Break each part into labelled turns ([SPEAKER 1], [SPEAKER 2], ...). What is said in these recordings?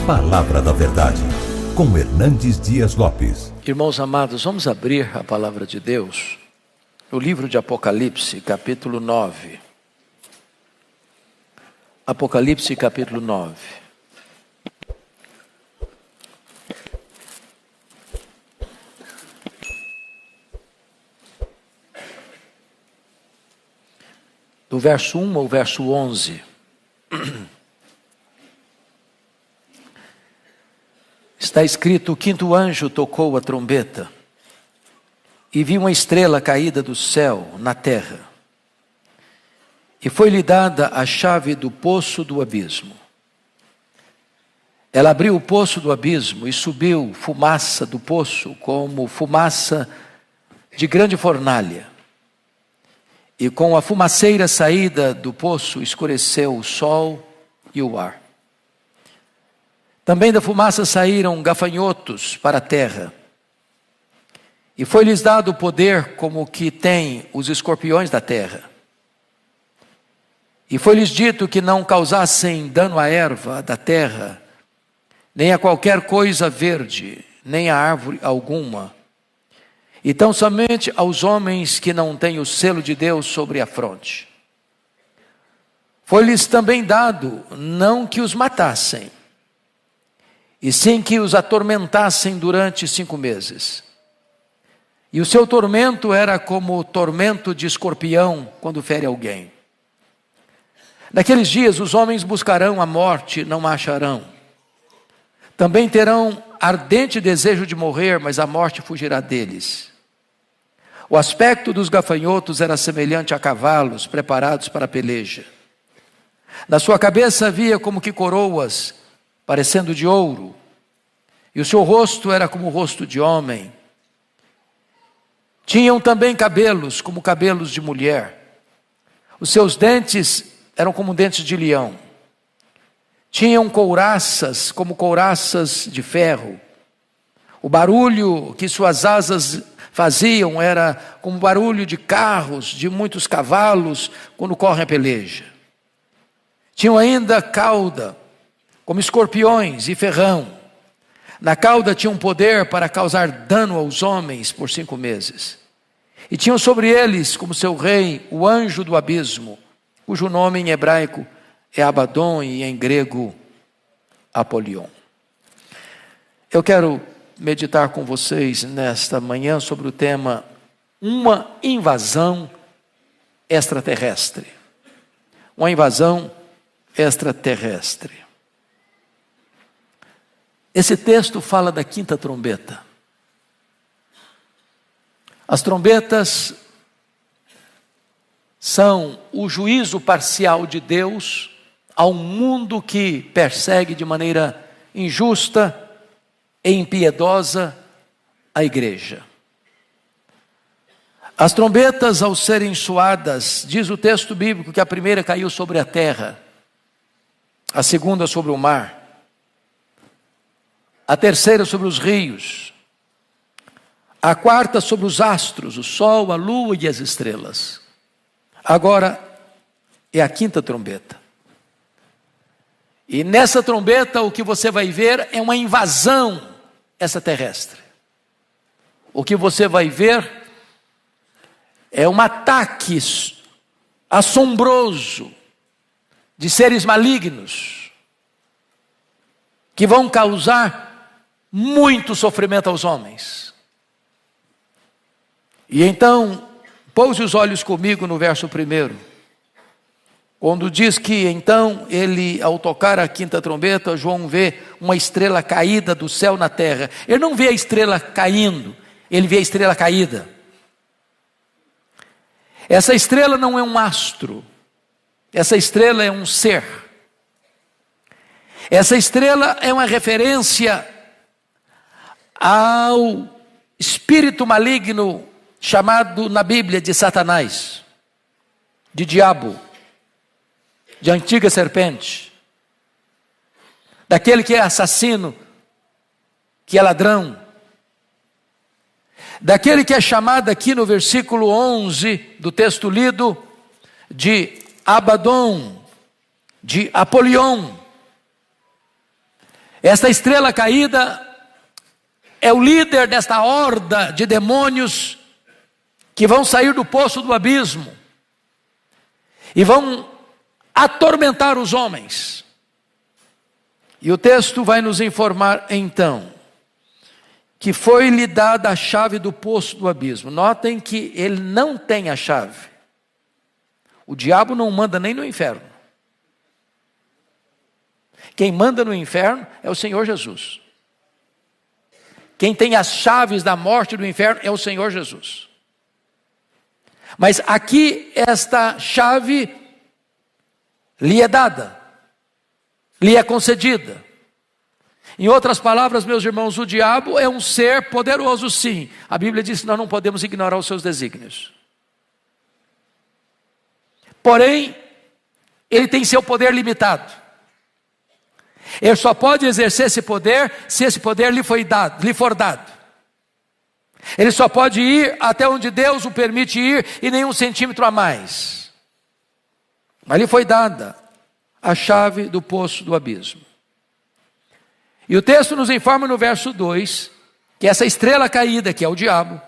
[SPEAKER 1] Palavra da Verdade, com Hernandes Dias Lopes.
[SPEAKER 2] Irmãos amados, vamos abrir a palavra de Deus no livro de Apocalipse, capítulo 9. Apocalipse, capítulo 9. Do verso 1 ao verso 11. Está escrito: o quinto anjo tocou a trombeta, e vi uma estrela caída do céu na terra. E foi-lhe dada a chave do poço do abismo. Ela abriu o poço do abismo e subiu fumaça do poço, como fumaça de grande fornalha. E com a fumaceira saída do poço escureceu o sol e o ar. Também da fumaça saíram gafanhotos para a terra. E foi-lhes dado poder como que tem os escorpiões da terra. E foi-lhes dito que não causassem dano à erva da terra, nem a qualquer coisa verde, nem a árvore alguma. Então somente aos homens que não têm o selo de Deus sobre a fronte. Foi-lhes também dado não que os matassem, e sim que os atormentassem durante 5 meses. E o seu tormento era como o tormento de escorpião quando fere alguém. Naqueles dias os homens buscarão a morte, não a acharão. Também terão ardente desejo de morrer, mas a morte fugirá deles. O aspecto dos gafanhotos era semelhante a cavalos preparados para a peleja. Na sua cabeça havia como que coroas, parecendo de ouro, e o seu rosto era como o rosto de homem. Tinham também cabelos como cabelos de mulher. Os seus dentes eram como dentes de leão. Tinham couraças como couraças de ferro. O barulho que suas asas faziam era como barulho de carros, de muitos cavalos, quando correm a peleja. Tinham ainda cauda, como escorpiões e ferrão. Na cauda tinham poder para causar dano aos homens por 5 meses. E tinham sobre eles, como seu rei, o anjo do abismo, cujo nome em hebraico é Abaddon e em grego Apolion. Eu quero meditar com vocês nesta manhã sobre o tema uma invasão extraterrestre. Uma invasão extraterrestre. Esse texto fala da quinta trombeta. As trombetas são o juízo parcial de Deus ao mundo que persegue de maneira injusta e impiedosa a igreja. As trombetas, ao serem soadas, diz o texto bíblico que a primeira caiu sobre a terra, a segunda sobre o mar, a terceira sobre os rios, a quarta sobre os astros, o sol, a lua e as estrelas. Agora é a quinta trombeta. E nessa trombeta o que você vai ver é uma invasão extraterrestre. O que você vai ver é um ataque assombroso de seres malignos que vão causar muito sofrimento aos homens. E então, pouse os olhos comigo no verso 1, quando diz que então ele, ao tocar a quinta trombeta, João vê uma estrela caída do céu na terra. Ele não vê a estrela caindo, ele vê a estrela caída. Essa estrela não é um astro, essa estrela é um ser. Essa estrela é uma referência ao espírito maligno chamado na Bíblia de Satanás, de diabo, de antiga serpente, daquele que é assassino, que é ladrão, daquele que é chamado aqui no versículo 11 do texto lido de Abaddon, de Apolion. Esta estrela caída é o líder desta horda de demônios que vão sair do poço do abismo e vão atormentar os homens. E o texto vai nos informar então que foi-lhe dada a chave do poço do abismo. Notem que ele não tem a chave. O diabo não manda nem no inferno. Quem manda no inferno é o Senhor Jesus. Quem tem as chaves da morte e do inferno é o Senhor Jesus. Mas aqui esta chave lhe é dada, lhe é concedida. Em outras palavras, meus irmãos, o diabo é um ser poderoso, sim. A Bíblia diz que nós não podemos ignorar os seus desígnios. Porém, ele tem seu poder limitado. Ele só pode exercer esse poder se esse poder lhe for dado. Ele só pode ir até onde Deus o permite ir e nem um centímetro a mais. Mas lhe foi dada a chave do poço do abismo. E o texto nos informa no verso 2 que essa estrela caída, que é o diabo,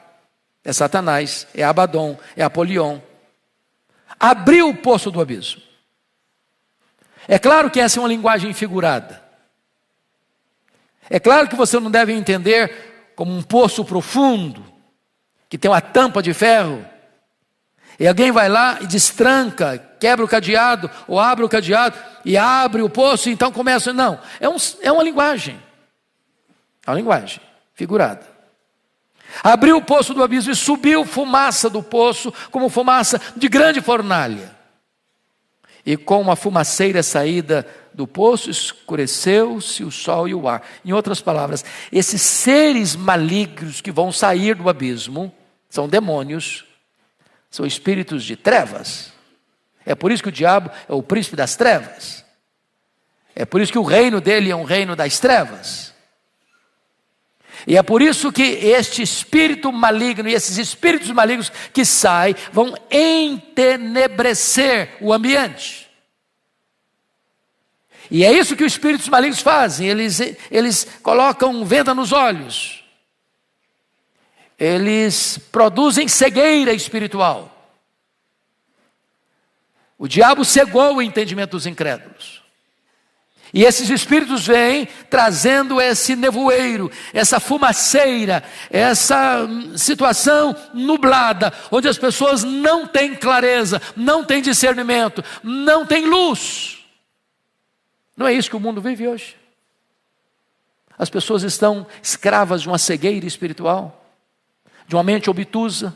[SPEAKER 2] é Satanás, é Abaddon, é Apolion, abriu o poço do abismo. É claro que essa é uma linguagem figurada. É claro que você não deve entender como um poço profundo, que tem uma tampa de ferro, e alguém vai lá e destranca, quebra o cadeado, ou abre o cadeado, e abre o poço, e então começa. Não, é uma linguagem. É uma linguagem figurada. Abriu o poço do abismo e subiu fumaça do poço, como fumaça de grande fornalha. E com uma fumaceira saída do poço, escureceu-se o sol e o ar. Em outras palavras, esses seres malignos que vão sair do abismo, são demônios, são espíritos de trevas. É por isso que o diabo é o príncipe das trevas. É por isso que o reino dele é um reino das trevas. E é por isso que este espírito maligno e esses espíritos malignos que saem vão entenebrecer o ambiente. E é isso que os espíritos malignos fazem. Eles colocam venda nos olhos. Eles produzem cegueira espiritual. O diabo cegou o entendimento dos incrédulos. E esses espíritos vêm trazendo esse nevoeiro, essa fumaceira, essa situação nublada, onde as pessoas não têm clareza, não têm discernimento, não têm luz. Não é isso que o mundo vive hoje. As pessoas estão escravas de uma cegueira espiritual, de uma mente obtusa,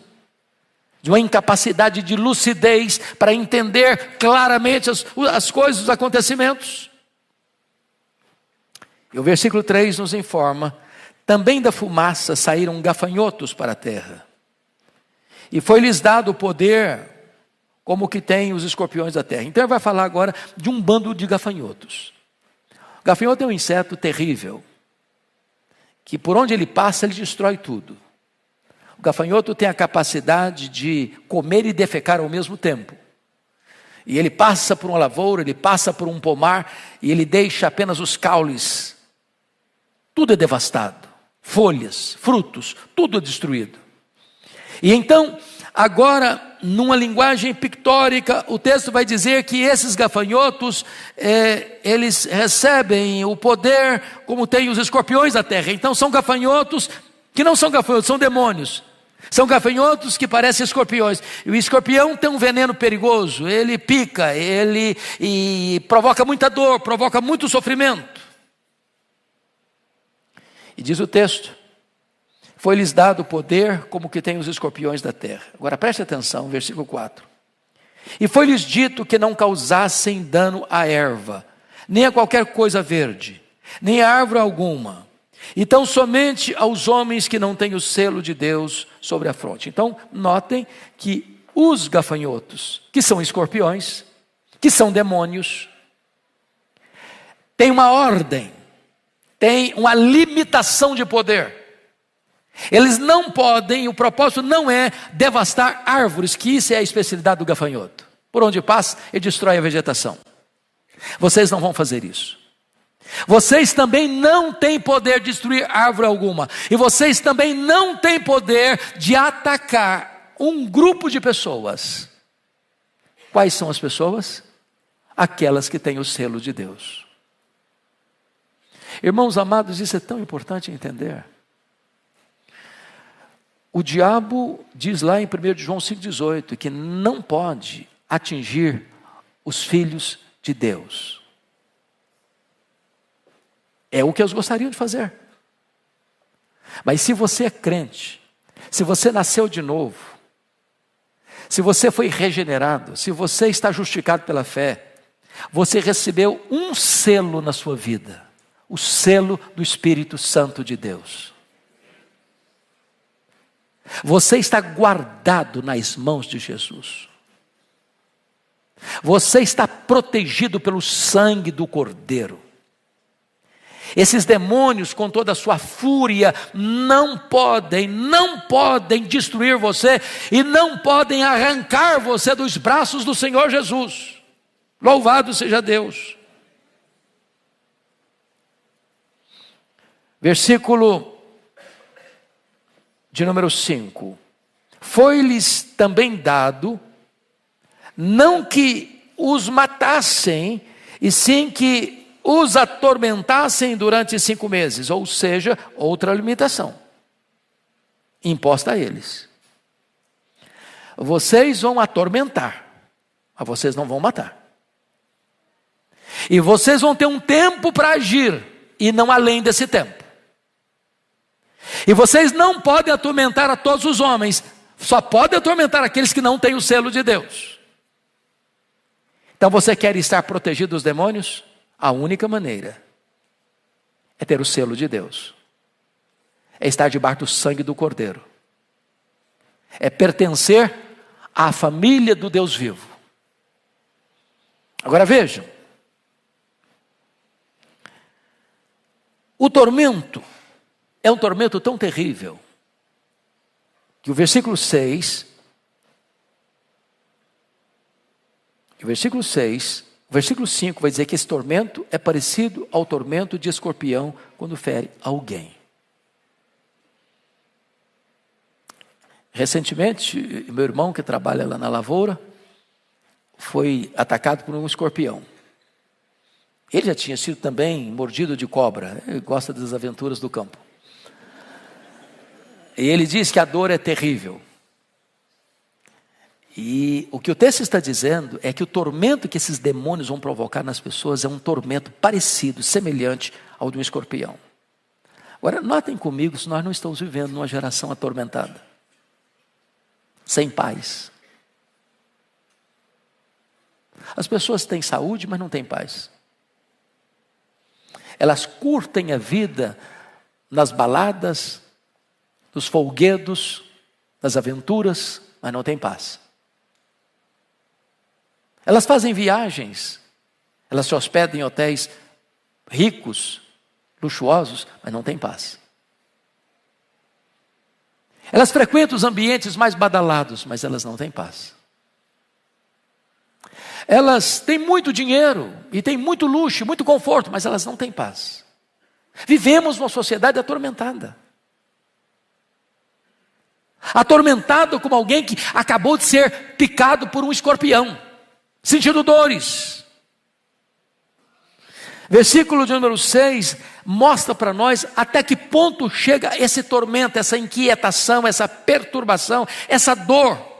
[SPEAKER 2] de uma incapacidade de lucidez para entender claramente as coisas, os acontecimentos. E o versículo 3 nos informa: também da fumaça saíram gafanhotos para a terra, e foi-lhes dado o poder como que tem os escorpiões da terra. Então ele vai falar agora de um bando de gafanhotos. O gafanhoto é um inseto terrível, que por onde ele passa, ele destrói tudo. O gafanhoto tem a capacidade de comer e defecar ao mesmo tempo. E ele passa por uma lavoura, ele passa por um pomar, e ele deixa apenas os caules. Tudo é devastado. Folhas, frutos, tudo é destruído. E então, agora, numa linguagem pictórica, o texto vai dizer que esses gafanhotos, eles recebem o poder como tem os escorpiões da terra. Então são gafanhotos que não são gafanhotos, são demônios. São gafanhotos que parecem escorpiões. E o escorpião tem um veneno perigoso. Ele pica, e provoca muita dor, provoca muito sofrimento. E diz o texto: foi-lhes dado poder como que tem os escorpiões da terra. Agora preste atenção, versículo 4. E foi-lhes dito que não causassem dano à erva, nem a qualquer coisa verde, nem a árvore alguma. Então somente aos homens que não têm o selo de Deus sobre a fronte. Então notem que os gafanhotos, que são escorpiões, que são demônios, têm uma ordem, têm uma limitação de poder. Eles não podem, o propósito não é devastar árvores, que isso é a especialidade do gafanhoto. Por onde passa, ele destrói a vegetação. Vocês não vão fazer isso. Vocês também não têm poder de destruir árvore alguma. E vocês também não têm poder de atacar um grupo de pessoas. Quais são as pessoas? Aquelas que têm o selo de Deus. Irmãos amados, isso é tão importante entender. O diabo diz lá em 1 João 5,18 que não pode atingir os filhos de Deus. É o que eles gostariam de fazer. Mas se você é crente, se você nasceu de novo, se você foi regenerado, se você está justificado pela fé, você recebeu um selo na sua vida, o selo do Espírito Santo de Deus. Você está guardado nas mãos de Jesus. Você está protegido pelo sangue do Cordeiro. Esses demônios, com toda a sua fúria, não podem destruir você e não podem arrancar você dos braços do Senhor Jesus. Louvado seja Deus. Versículo de número 5. Foi-lhes também dado, não que os matassem, e sim que os atormentassem durante 5 meses, ou seja, outra limitação imposta a eles. Vocês vão atormentar, mas vocês não vão matar. E vocês vão ter um tempo para agir, e não além desse tempo. E vocês não podem atormentar a todos os homens, só podem atormentar aqueles que não têm o selo de Deus. Então você quer estar protegido dos demônios? A única maneira é ter o selo de Deus, é estar debaixo do sangue do Cordeiro, é pertencer à família do Deus vivo. Agora vejam, o tormento é um tormento tão terrível, que o versículo 6, o versículo 5 vai dizer que esse tormento é parecido ao tormento de escorpião quando fere alguém. Recentemente, meu irmão que trabalha lá na lavoura, foi atacado por um escorpião. Ele já tinha sido também mordido de cobra, ele gosta das aventuras do campo. E ele diz que a dor é terrível. E o que o texto está dizendo é que o tormento que esses demônios vão provocar nas pessoas é um tormento parecido, semelhante ao de um escorpião. Agora, notem comigo se nós não estamos vivendo numa geração atormentada, sem paz. As pessoas têm saúde, mas não têm paz. Elas curtem a vida nas baladas, nos folguedos, nas aventuras, mas não têm paz. Elas fazem viagens, elas se hospedam em hotéis ricos, luxuosos, mas não têm paz. Elas frequentam os ambientes mais badalados, mas elas não têm paz. Elas têm muito dinheiro e têm muito luxo, muito conforto, mas elas não têm paz. Vivemos numa sociedade atormentada. Atormentado como alguém que acabou de ser picado por um escorpião, sentindo dores. Versículo de número 6 mostra para nós até que ponto chega esse tormento, essa inquietação, essa perturbação, essa dor.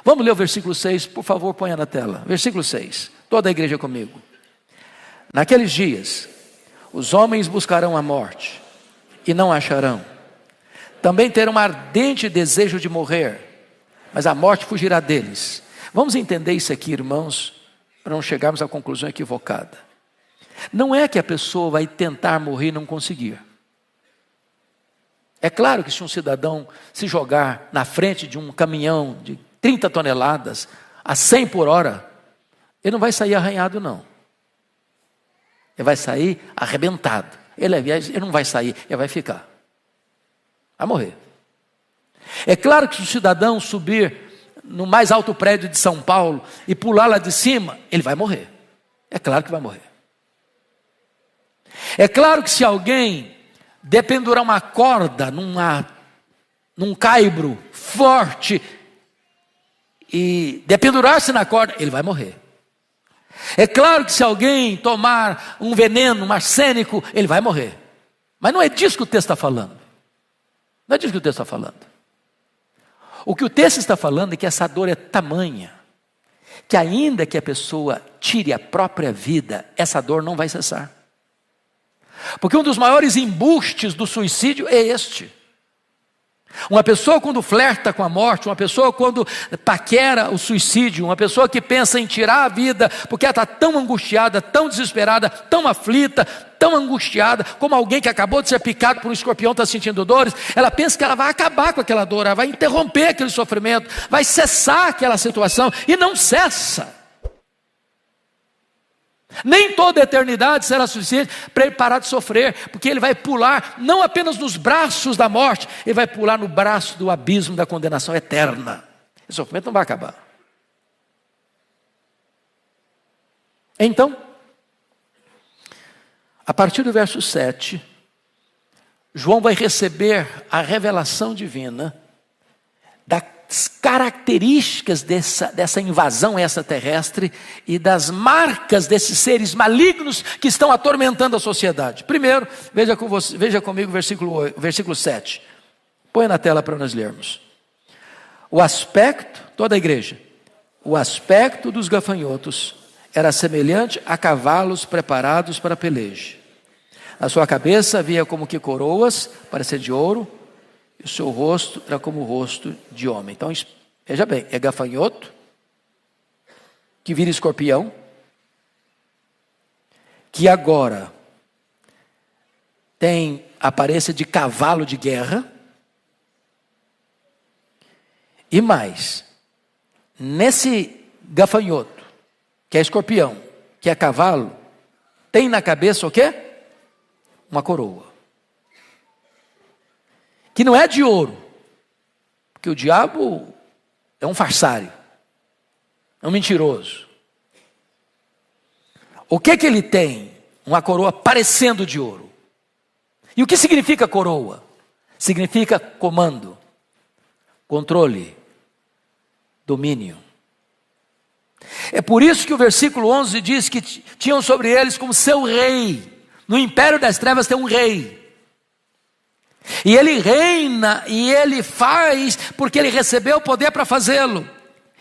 [SPEAKER 2] Vamos ler o versículo 6, por favor, ponha na tela. Versículo 6, toda a igreja comigo. Naqueles dias, os homens buscarão a morte e não a acharão. Também terão um ardente desejo de morrer, mas a morte fugirá deles. Vamos entender isso aqui, irmãos, para não chegarmos à conclusão equivocada. Não é que a pessoa vai tentar morrer e não conseguir. É claro que se um cidadão se jogar na frente de um caminhão de 30 toneladas a 100 por hora, ele não vai sair arranhado, não. Ele vai sair arrebentado. Ele não vai sair, ele vai ficar. Vai morrer. É claro que se o cidadão subir no mais alto prédio de São Paulo e pular lá de cima, ele vai morrer. É claro que vai morrer. É claro que se alguém dependurar uma corda num caibro forte e dependurar-se na corda, ele vai morrer. É claro que se alguém tomar um veneno, um arsênico, ele vai morrer. Mas não é disso que o texto está falando. Não é disso que o texto está falando. O que o texto está falando é que essa dor é tamanha, que ainda que a pessoa tire a própria vida, essa dor não vai cessar. Porque um dos maiores embustes do suicídio é este. Uma pessoa quando flerta com a morte, uma pessoa quando paquera o suicídio, uma pessoa que pensa em tirar a vida, porque ela está tão angustiada, tão desesperada, tão aflita, tão angustiada, como alguém que acabou de ser picado por um escorpião está sentindo dores, ela pensa que ela vai acabar com aquela dor, ela vai interromper aquele sofrimento, vai cessar aquela situação, e não cessa. Nem toda a eternidade será suficiente para ele parar de sofrer, porque ele vai pular não apenas nos braços da morte, ele vai pular no braço do abismo da condenação eterna. Esse sofrimento não vai acabar. Então, a partir do verso 7, João vai receber a revelação divina das características dessa invasão extraterrestre e das marcas desses seres malignos que estão atormentando a sociedade. Primeiro, veja comigo o versículo 7. Põe na tela para nós lermos. O aspecto, toda a igreja, o aspecto dos gafanhotos era semelhante a cavalos preparados para a peleja. Na sua cabeça havia como que coroas, parecia de ouro, e o seu rosto era como o rosto de homem. Então, veja bem, é gafanhoto, que vira escorpião, que agora tem aparência de cavalo de guerra, e mais, nesse gafanhoto, que é escorpião, que é cavalo, tem na cabeça o quê? Uma coroa. Que não é de ouro, porque o diabo é um farsário, é um mentiroso. O que ele tem? Uma coroa parecendo de ouro. E o que significa coroa? Significa comando, controle, domínio. É por isso que o versículo 11 diz que tinham sobre eles como seu rei. No império das trevas tem um rei. E ele reina, e ele faz, porque ele recebeu o poder para fazê-lo.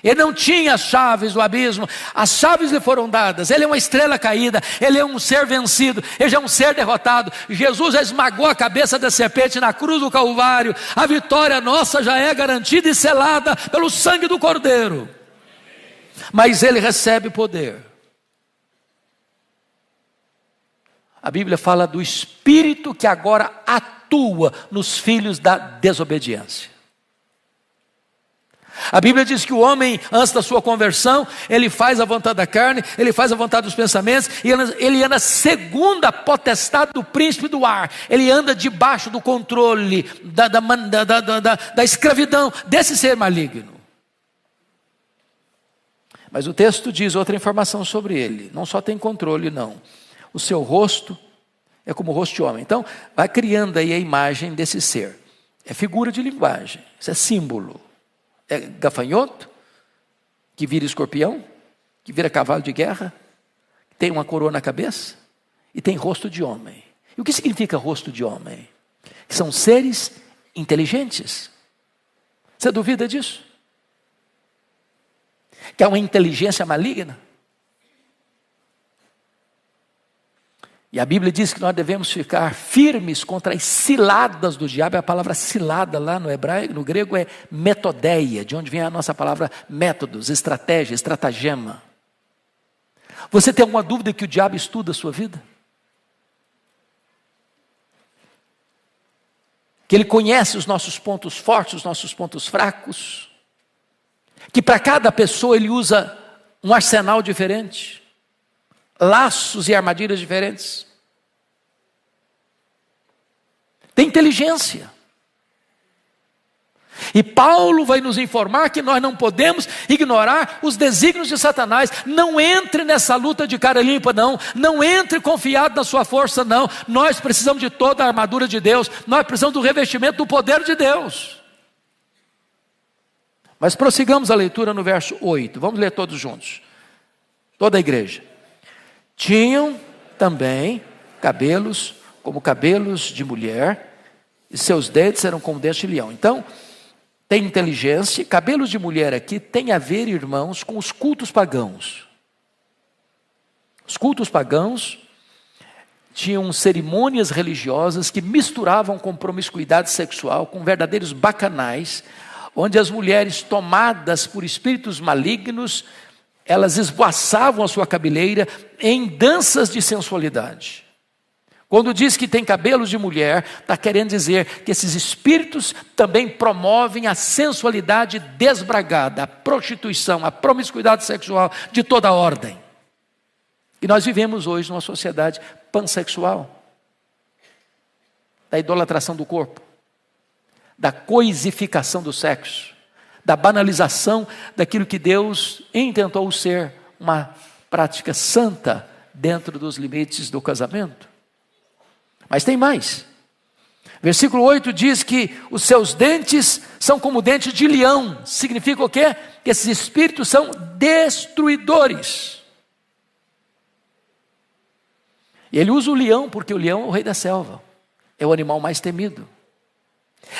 [SPEAKER 2] Ele não tinha as chaves do abismo, as chaves lhe foram dadas. Ele é uma estrela caída, ele é um ser vencido, ele já é um ser derrotado. Jesus já esmagou a cabeça da serpente na cruz do Calvário. A vitória nossa já é garantida e selada pelo sangue do Cordeiro. Mas ele recebe poder. A Bíblia fala do Espírito que agora atua nos filhos da desobediência. A Bíblia diz que o homem, antes da sua conversão, ele faz a vontade da carne, ele faz a vontade dos pensamentos, e ele anda segundo a potestade do príncipe do ar. Ele anda debaixo do controle, da escravidão desse ser maligno. Mas o texto diz outra informação sobre ele. Não só tem controle, não. O seu rosto é como o rosto de homem. Então, vai criando aí a imagem desse ser. É figura de linguagem, isso é símbolo. É gafanhoto, que vira escorpião, que vira cavalo de guerra, tem uma coroa na cabeça e tem rosto de homem. E o que significa rosto de homem? São seres inteligentes. Você duvida disso? Que há uma inteligência maligna? E a Bíblia diz que nós devemos ficar firmes contra as ciladas do diabo. A palavra cilada lá no hebraico, no grego é metodeia, de onde vem a nossa palavra métodos, estratégia, estratagema. Você tem alguma dúvida que o diabo estuda a sua vida? Que ele conhece os nossos pontos fortes, os nossos pontos fracos? Que para cada pessoa ele usa um arsenal diferente? Laços e armadilhas diferentes. Tem inteligência. E Paulo vai nos informar que nós não podemos ignorar os desígnios de Satanás. Não entre nessa luta de cara limpa, não. Não entre confiado na sua força, não. Nós precisamos de toda a armadura de Deus. Nós precisamos do revestimento do poder de Deus. Mas prossigamos a leitura no verso 8. Vamos ler todos juntos. Toda a igreja. Tinham também cabelos como cabelos de mulher, e seus dentes eram como dentes de leão. Então, tem inteligência. Cabelos de mulher aqui tem a ver, irmãos, com os cultos pagãos. Os cultos pagãos tinham cerimônias religiosas que misturavam com promiscuidade sexual, com verdadeiros bacanais, onde as mulheres tomadas por espíritos malignos, elas esvoaçavam a sua cabeleira em danças de sensualidade. Quando diz que tem cabelos de mulher, está querendo dizer que esses espíritos também promovem a sensualidade desbragada, a prostituição, a promiscuidade sexual de toda ordem. E nós vivemos hoje numa sociedade pansexual, da idolatração do corpo, da coisificação do sexo, da banalização daquilo que Deus intentou ser uma prática santa dentro dos limites do casamento. Mas tem mais. Versículo 8 diz que os seus dentes são como dentes de leão. Significa o quê? Que esses espíritos são destruidores. E ele usa o leão porque o leão é o rei da selva. É o animal mais temido.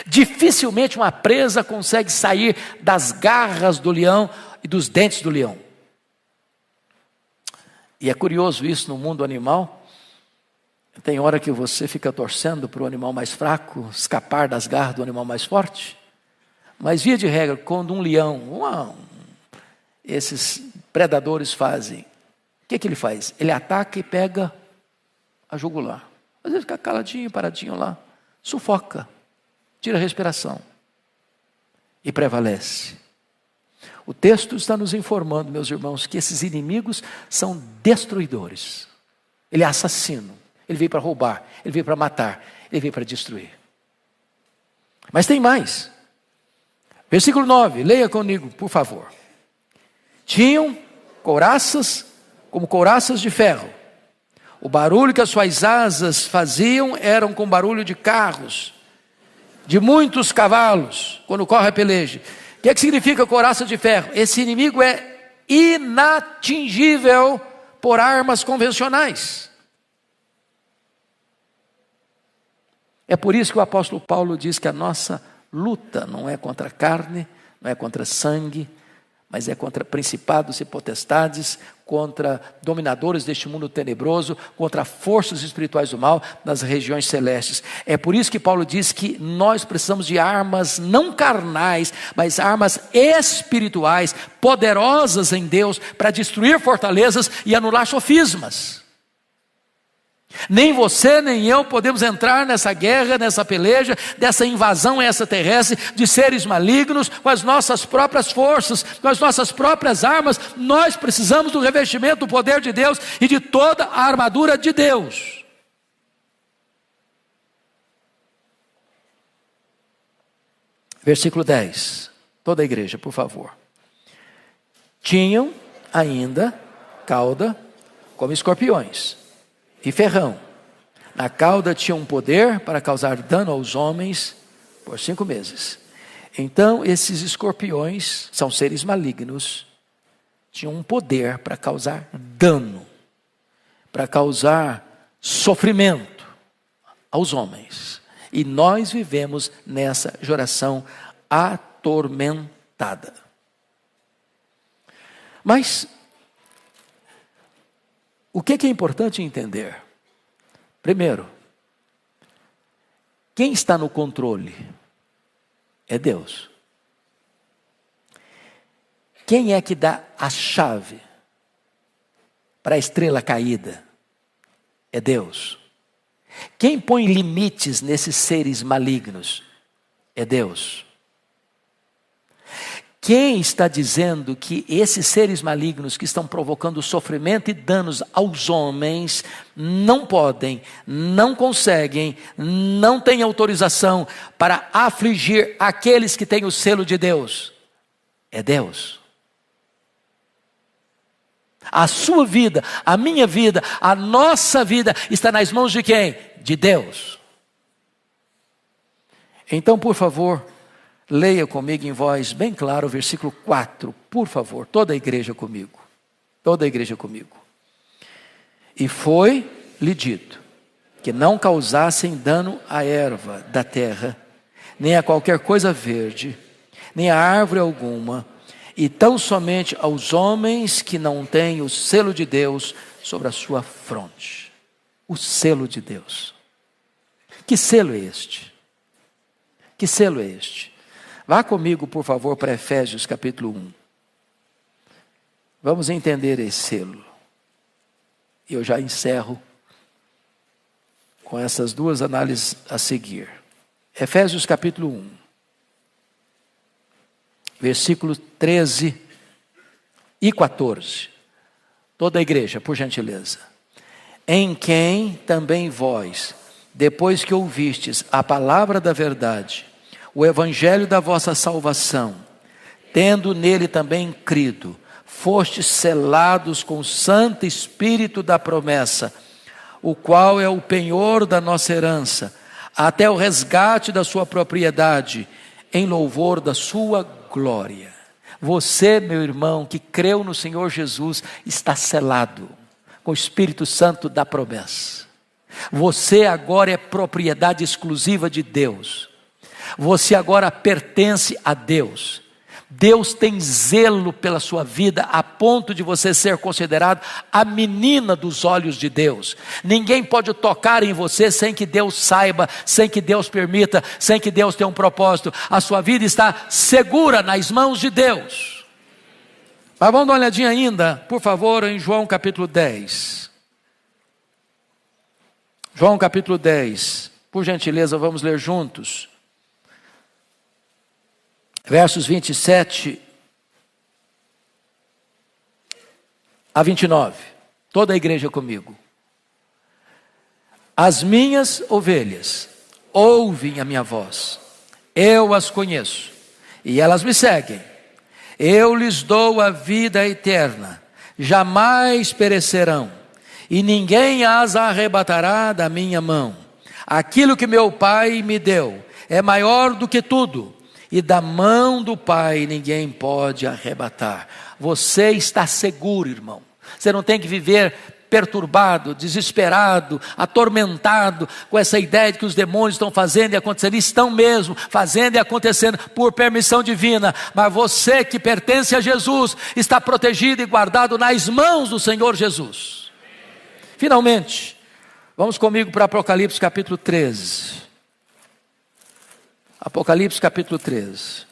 [SPEAKER 2] Dificilmente uma presa consegue sair das garras do leão e dos dentes do leão. E é curioso isso no mundo animal. Tem hora que você fica torcendo para o animal mais fraco escapar das garras do animal mais forte. Mas via de regra, quando um leão, esses predadores fazem, o que ele faz? Ele ataca e pega a jugular. Às vezes fica caladinho, paradinho lá, sufoca, tira a respiração e prevalece. O texto está nos informando, meus irmãos, que esses inimigos são destruidores. Ele é assassino. Ele veio para roubar, ele veio para matar, ele veio para destruir. Mas tem mais. Versículo 9, leia comigo, por favor. Tinham couraças como couraças de ferro. O barulho que as suas asas faziam eram com barulho de carros, de muitos cavalos, quando corre a peleja. O que significa couraça de ferro? Esse inimigo é inatingível por armas convencionais. É por isso que o apóstolo Paulo diz que a nossa luta não é contra a carne, não é contra sangue, mas é contra principados e potestades, contra dominadores deste mundo tenebroso, contra forças espirituais do mal nas regiões celestes. É por isso que Paulo diz que nós precisamos de armas não carnais, mas armas espirituais, poderosas em Deus, para destruir fortalezas e anular sofismas. Nem você, nem eu podemos entrar nessa guerra, nessa peleja, dessa invasão extraterrestre de seres malignos com as nossas próprias forças, com as nossas próprias armas. Nós precisamos do revestimento do poder de Deus e de toda a armadura de Deus. Versículo 10. Toda a igreja, por favor. Tinham ainda cauda como escorpiões e ferrão. Na cauda tinha um poder para causar dano aos homens por 5 meses. Então, esses escorpiões são seres malignos, tinham um poder para causar dano, para causar sofrimento aos homens. E nós vivemos nessa geração atormentada. Mas o que é importante entender? Primeiro, quem está no controle é Deus. Quem é que dá a chave para a estrela caída? É Deus. Quem põe limites nesses seres malignos? É Deus. Quem está dizendo que esses seres malignos que estão provocando sofrimento e danos aos homens não podem, não conseguem, não têm autorização para afligir aqueles que têm o selo de Deus? É Deus. A sua vida, a minha vida, a nossa vida está nas mãos de quem? De Deus. Então, por favor, leia comigo em voz bem clara o versículo 4, por favor, toda a igreja comigo. Toda a igreja comigo. E foi-lhe dito que não causassem dano à erva da terra, nem a qualquer coisa verde, nem a árvore alguma, e tão somente aos homens que não têm o selo de Deus sobre a sua fronte. O selo de Deus. Que selo é este? Que selo é este? Vá comigo, por favor, para Efésios capítulo 1. Vamos entender esse selo. Eu já encerro com essas duas análises a seguir. Efésios capítulo 1. Versículos 13 e 14. Toda a igreja, por gentileza. Em quem também vós, depois que ouvistes a palavra da verdade, o evangelho da vossa salvação, tendo nele também crido, fostes selados com o Santo Espírito da promessa, o qual é o penhor da nossa herança, até o resgate da sua propriedade, em louvor da sua glória. Você, meu irmão, que creu no Senhor Jesus, está selado com o Espírito Santo da promessa. Você agora é propriedade exclusiva de Deus. Você agora pertence a Deus. Deus tem zelo pela sua vida a ponto de você ser considerado a menina dos olhos de Deus. Ninguém pode tocar em você sem que Deus saiba, sem que Deus permita, sem que Deus tenha um propósito. A sua vida está segura nas mãos de Deus. Mas vamos dar uma olhadinha ainda, por favor, em João capítulo 10. João capítulo 10, por gentileza, vamos ler juntos. Versos 27 a 29. Toda a igreja comigo. As minhas ovelhas ouvem a minha voz. Eu as conheço e elas me seguem. Eu lhes dou a vida eterna. Jamais perecerão e ninguém as arrebatará da minha mão. Aquilo que meu Pai me deu é maior do que tudo. E da mão do Pai ninguém pode arrebatar. Você está seguro, irmão. Você não tem que viver perturbado, desesperado, atormentado com essa ideia de que os demônios estão fazendo e acontecendo. Estão mesmo fazendo e acontecendo por permissão divina. Mas você que pertence a Jesus está protegido e guardado nas mãos do Senhor Jesus. Finalmente, vamos comigo para Apocalipse capítulo 13. Apocalipse capítulo 13,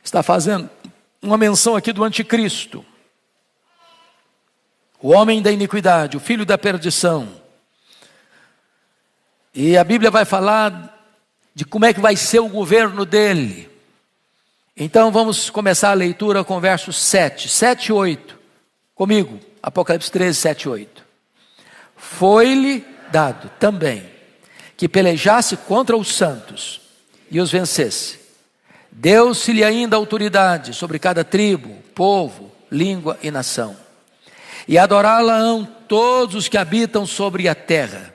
[SPEAKER 2] está fazendo uma menção aqui do anticristo, o homem da iniquidade, o filho da perdição. E a Bíblia vai falar de como é que vai ser o governo dele. Então vamos começar a leitura com versos 7 e 8, comigo, Apocalipse 13, 7 e 8. Foi-lhe dado também que pelejasse contra os santos e os vencesse. Deu-se-lhe ainda autoridade sobre cada tribo, povo, língua e nação. E adorá-la-ão todos os que habitam sobre a terra,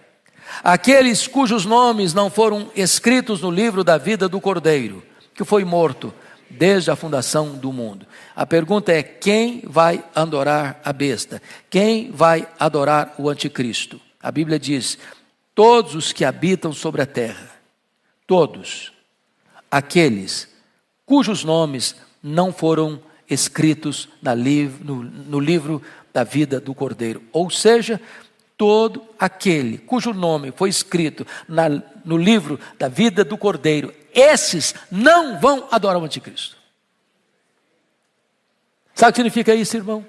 [SPEAKER 2] aqueles cujos nomes não foram escritos no livro da vida do Cordeiro, que foi morto desde a fundação do mundo. A pergunta é: quem vai adorar a besta? Quem vai adorar o anticristo? A Bíblia diz: todos os que habitam sobre a terra, todos aqueles cujos nomes não foram escritos no livro da vida do Cordeiro. Ou seja, todo aquele cujo nome foi escrito no livro da vida do Cordeiro, esses não vão adorar o anticristo. Sabe o que significa isso, irmão?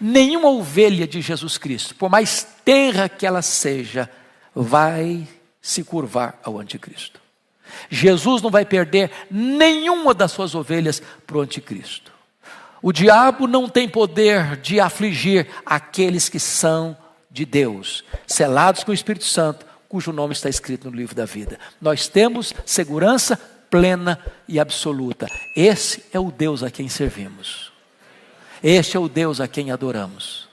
[SPEAKER 2] Nenhuma ovelha de Jesus Cristo, por mais tenra que ela seja, vai se curvar ao anticristo. Jesus não vai perder nenhuma das suas ovelhas para o anticristo. O diabo não tem poder de afligir aqueles que são de Deus, selados com o Espírito Santo, cujo nome está escrito no livro da vida. Nós temos segurança plena e absoluta. Esse é o Deus a quem servimos. Este é o Deus a quem adoramos.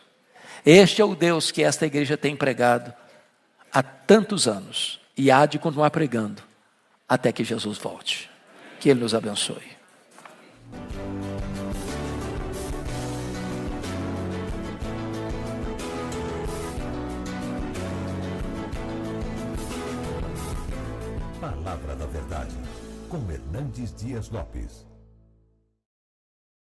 [SPEAKER 2] Este é o Deus que esta igreja tem pregado há tantos anos e há de continuar pregando até que Jesus volte. Que Ele nos abençoe.
[SPEAKER 1] Palavra da Verdade, com Hernandes Dias Lopes.